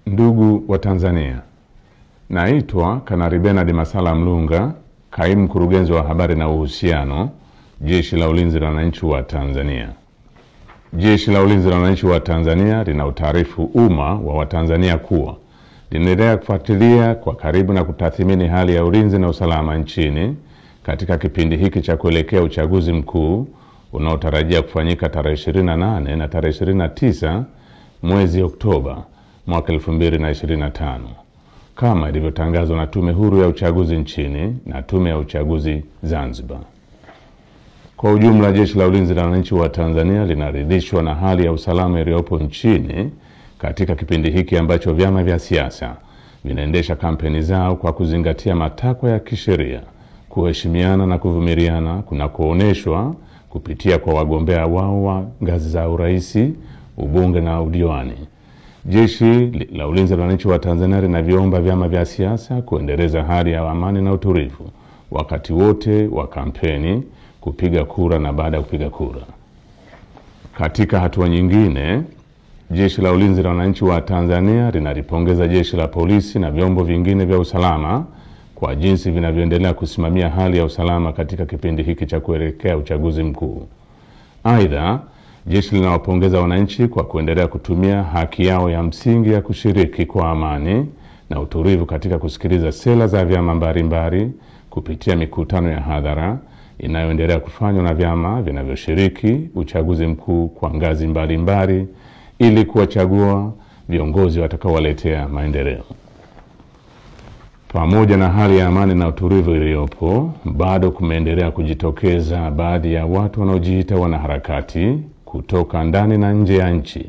Ndugu wa Tanzania, naitwa Kanali Bernard Masala Mlunga, kaimu mkurugenzi wa habari na uhusiano, Jeshi la Ulinzi la Wananchi wa Tanzania. Jeshi la Ulinzi la Wananchi wa Tanzania lina utaarifu umma wa Watanzania kuwa linaendelea kufuatilia kwa karibu na kutathmini hali ya ulinzi na usalama nchini katika kipindi hiki cha kuelekea uchaguzi mkuu unaotarajia kufanyika tarehe 28 na tarehe 29 mwezi Oktoba mwaka 2025 kama ilivyotangazwa na Tume Huru ya Uchaguzi nchini na Tume ya Uchaguzi Zanzibar. Kwa ujumla, Jeshi la Ulinzi la Wananchi wa Tanzania linaridhishwa na hali ya usalama iliyopo nchini katika kipindi hiki ambacho vyama vya siasa vinaendesha kampeni zao kwa kuzingatia matakwa ya kisheria, kuheshimiana na kuvumiliana kunakooneshwa kupitia kwa wagombea wao wa ngazi za urais, ubunge na udiwani. Jeshi la Ulinzi la Wananchi wa Tanzania linaviomba vyama vya siasa kuendeleza hali ya amani na utulivu wakati wote wa kampeni, kupiga kura na baada ya kupiga kura. Katika hatua nyingine, Jeshi la Ulinzi la Wananchi wa Tanzania linalipongeza Jeshi la Polisi na vyombo vingine vya usalama kwa jinsi vinavyoendelea kusimamia hali ya usalama katika kipindi hiki cha kuelekea uchaguzi mkuu. Aidha, jeshi linawapongeza wananchi kwa kuendelea kutumia haki yao ya msingi ya kushiriki kwa amani na utulivu katika kusikiliza sera za vyama mbalimbali kupitia mikutano ya hadhara inayoendelea kufanywa na vyama vinavyoshiriki uchaguzi mkuu kwa ngazi mbalimbali ili kuwachagua viongozi watakaowaletea maendeleo. Pamoja na hali ya amani na utulivu iliyopo, bado kumeendelea kujitokeza baadhi ya watu wanaojiita wanaharakati kutoka ndani na nje ya nchi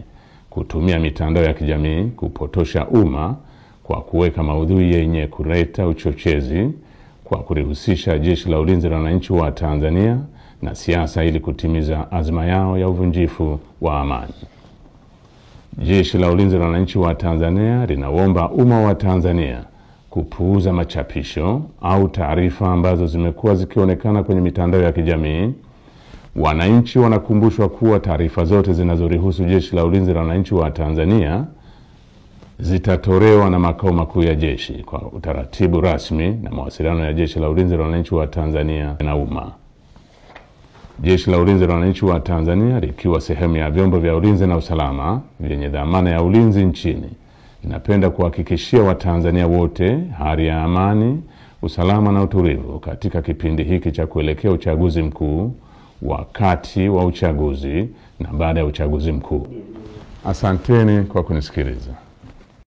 kutumia mitandao ya kijamii kupotosha umma kwa kuweka maudhui yenye kuleta uchochezi kwa kulihusisha Jeshi la Ulinzi la Wananchi wa Tanzania na siasa ili kutimiza azma yao ya uvunjifu wa amani. Jeshi la Ulinzi la Wananchi wa Tanzania linaomba umma wa Tanzania kupuuza machapisho au taarifa ambazo zimekuwa zikionekana kwenye mitandao ya kijamii. Wananchi wanakumbushwa kuwa taarifa zote zinazorihusu Jeshi la Ulinzi la Wananchi wa Tanzania zitatolewa na makao makuu ya jeshi kwa utaratibu rasmi na mawasiliano ya Jeshi la Ulinzi la Wananchi wa Tanzania na umma. Jeshi la Ulinzi la Wananchi wa Tanzania likiwa sehemu ya vyombo vya ulinzi na usalama vyenye dhamana ya ulinzi nchini, ninapenda kuhakikishia Watanzania wote hali ya amani, usalama na utulivu katika kipindi hiki cha kuelekea uchaguzi mkuu, wakati wa uchaguzi na baada ya uchaguzi mkuu. Asanteni kwa kunisikiliza.